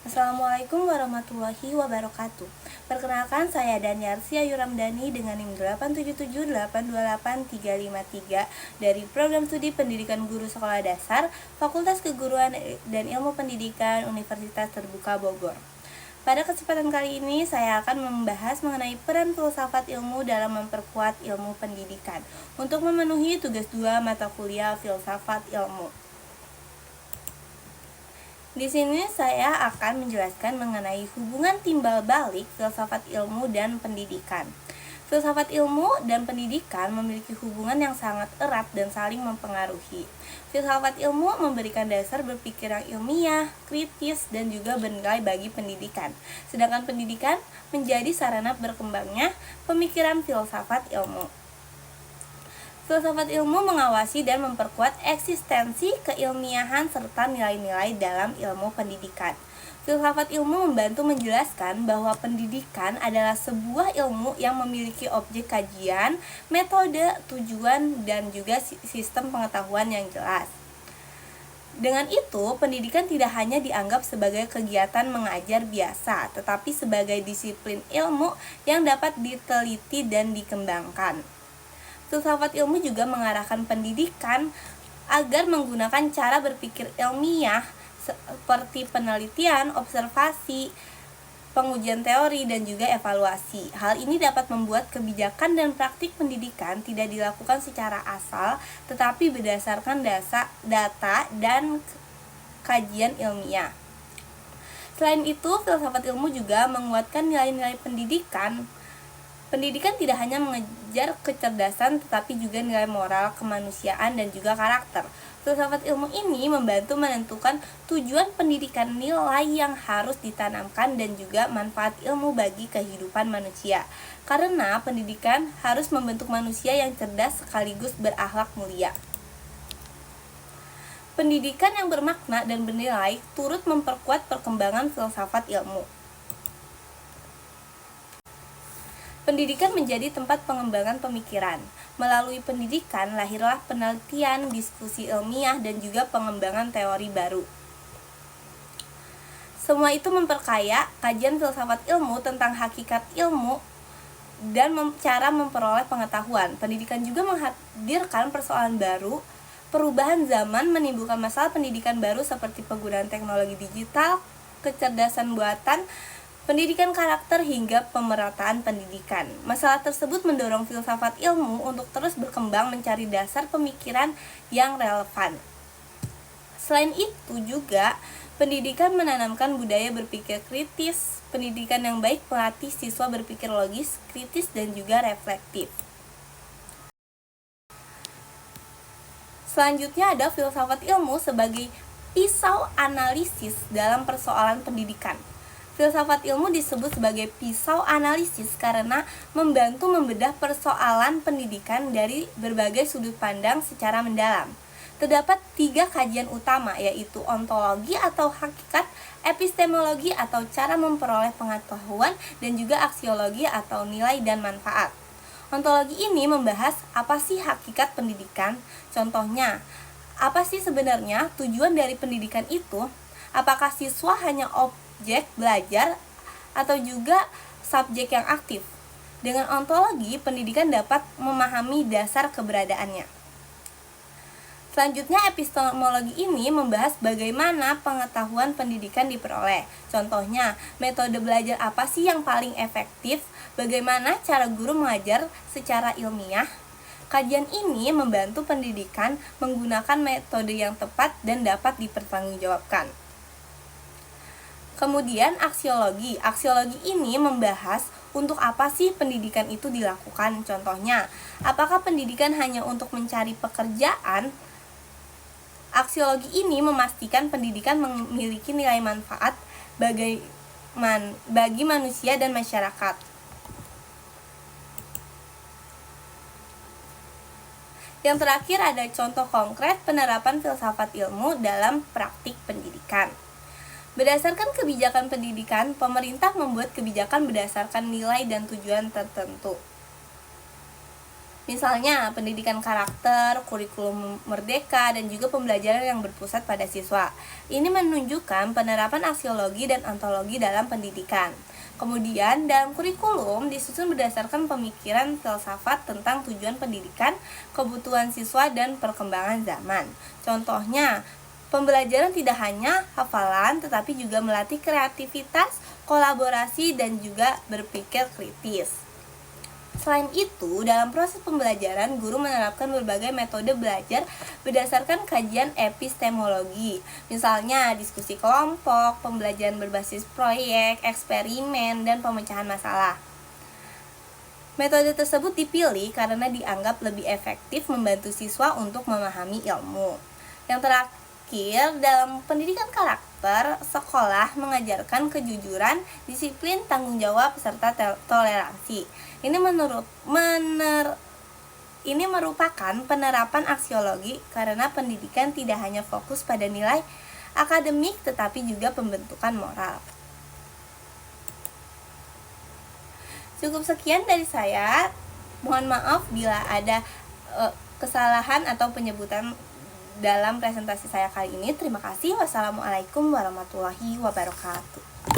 Assalamualaikum warahmatullahi wabarakatuh. Perkenalkan, saya Daniarsi Ayu Ramdhani dengan NIM 877828353 dari Program Studi Pendidikan Guru Sekolah Dasar, Fakultas Keguruan dan Ilmu Pendidikan Universitas Terbuka Bogor. Pada kesempatan kali ini, saya akan membahas mengenai peran filsafat ilmu dalam memperkuat ilmu pendidikan untuk memenuhi tugas 2 mata kuliah filsafat ilmu. Di sini saya akan menjelaskan mengenai hubungan timbal balik filsafat ilmu dan pendidikan. Filsafat ilmu dan pendidikan memiliki hubungan yang sangat erat dan saling mempengaruhi. Filsafat ilmu memberikan dasar berpikir yang ilmiah, kritis, dan juga bernilai bagi pendidikan. Sedangkan pendidikan menjadi sarana berkembangnya pemikiran filsafat ilmu. Filsafat ilmu mengawasi dan memperkuat eksistensi keilmiahan serta nilai-nilai dalam ilmu pendidikan. Filsafat ilmu membantu menjelaskan bahwa pendidikan adalah sebuah ilmu yang memiliki objek kajian, metode, tujuan, dan juga sistem pengetahuan yang jelas. Dengan itu, pendidikan tidak hanya dianggap sebagai kegiatan mengajar biasa, tetapi sebagai disiplin ilmu yang dapat diteliti dan dikembangkan. Filsafat ilmu juga mengarahkan pendidikan agar menggunakan cara berpikir ilmiah seperti penelitian, observasi, pengujian teori, dan juga evaluasi. Hal ini dapat membuat kebijakan dan praktik pendidikan tidak dilakukan secara asal, tetapi berdasarkan data dan kajian ilmiah. Selain itu, filsafat ilmu juga menguatkan nilai-nilai pendidikan. Pendidikan tidak hanya mengejar kecerdasan, tetapi juga nilai moral, kemanusiaan, dan juga karakter. Filsafat ilmu ini membantu menentukan tujuan pendidikan, nilai yang harus ditanamkan, dan juga manfaat ilmu bagi kehidupan manusia. Karena pendidikan harus membentuk manusia yang cerdas sekaligus berakhlak mulia. Pendidikan yang bermakna dan bernilai turut memperkuat perkembangan filsafat ilmu. Pendidikan menjadi tempat pengembangan pemikiran. Melalui pendidikan, lahirlah penelitian, diskusi ilmiah, dan juga pengembangan teori baru. Semua itu memperkaya kajian filsafat ilmu tentang hakikat ilmu dan cara memperoleh pengetahuan. Pendidikan juga menghadirkan persoalan baru. Perubahan zaman menimbulkan masalah pendidikan baru seperti penggunaan teknologi digital, kecerdasan buatan, pendidikan karakter, hingga pemerataan pendidikan. Masalah tersebut mendorong filsafat ilmu untuk terus berkembang mencari dasar pemikiran yang relevan. Selain itu juga, pendidikan menanamkan budaya berpikir kritis. Pendidikan yang baik melatih siswa berpikir logis, kritis, dan juga reflektif. Selanjutnya ada filsafat ilmu sebagai pisau analisis dalam persoalan pendidikan. Filsafat ilmu disebut sebagai pisau analisis karena membantu membedah persoalan pendidikan dari berbagai sudut pandang secara mendalam. Terdapat 3 kajian utama, yaitu ontologi atau hakikat, epistemologi atau cara memperoleh pengetahuan, dan juga aksiologi atau nilai dan manfaat. Ontologi ini membahas apa sih hakikat pendidikan. Contohnya, apa sih sebenarnya tujuan dari pendidikan itu? Apakah siswa hanya objek belajar atau juga subjek yang aktif? Dengan ontologi, pendidikan dapat memahami dasar keberadaannya. Selanjutnya, epistemologi ini membahas bagaimana pengetahuan pendidikan diperoleh. Contohnya, metode belajar apa sih yang paling efektif? Bagaimana cara guru mengajar secara ilmiah? Kajian ini membantu pendidikan menggunakan metode yang tepat dan dapat dipertanggungjawabkan. Kemudian aksiologi. Aksiologi ini membahas untuk apa sih pendidikan itu dilakukan. Contohnya, apakah pendidikan hanya untuk mencari pekerjaan? Aksiologi ini memastikan pendidikan memiliki nilai manfaat bagi manusia dan masyarakat. Yang terakhir ada contoh konkret penerapan filsafat ilmu dalam praktik pendidikan. Berdasarkan kebijakan pendidikan, pemerintah membuat kebijakan berdasarkan nilai dan tujuan tertentu. Misalnya, pendidikan karakter, kurikulum merdeka, dan juga pembelajaran yang berpusat pada siswa. Ini menunjukkan penerapan aksiologi dan ontologi dalam pendidikan. Kemudian, dalam kurikulum disusun berdasarkan pemikiran filsafat tentang tujuan pendidikan, kebutuhan siswa, dan perkembangan zaman. Contohnya, pembelajaran tidak hanya hafalan, tetapi juga melatih kreativitas, kolaborasi, dan juga berpikir kritis. Selain itu, dalam proses pembelajaran, guru menerapkan berbagai metode belajar berdasarkan kajian epistemologi. Misalnya, diskusi kelompok, pembelajaran berbasis proyek, eksperimen, dan pemecahan masalah. Metode tersebut dipilih karena dianggap lebih efektif membantu siswa untuk memahami ilmu. Yang terakhir, dalam pendidikan karakter, sekolah mengajarkan kejujuran, disiplin, tanggung jawab, serta toleransi. Ini merupakan penerapan aksiologi karena pendidikan tidak hanya fokus pada nilai akademik tetapi juga pembentukan moral. Cukup sekian dari saya. Mohon maaf bila ada kesalahan atau penyebutan dalam presentasi saya kali ini. Terima kasih. Wassalamualaikum warahmatullahi wabarakatuh.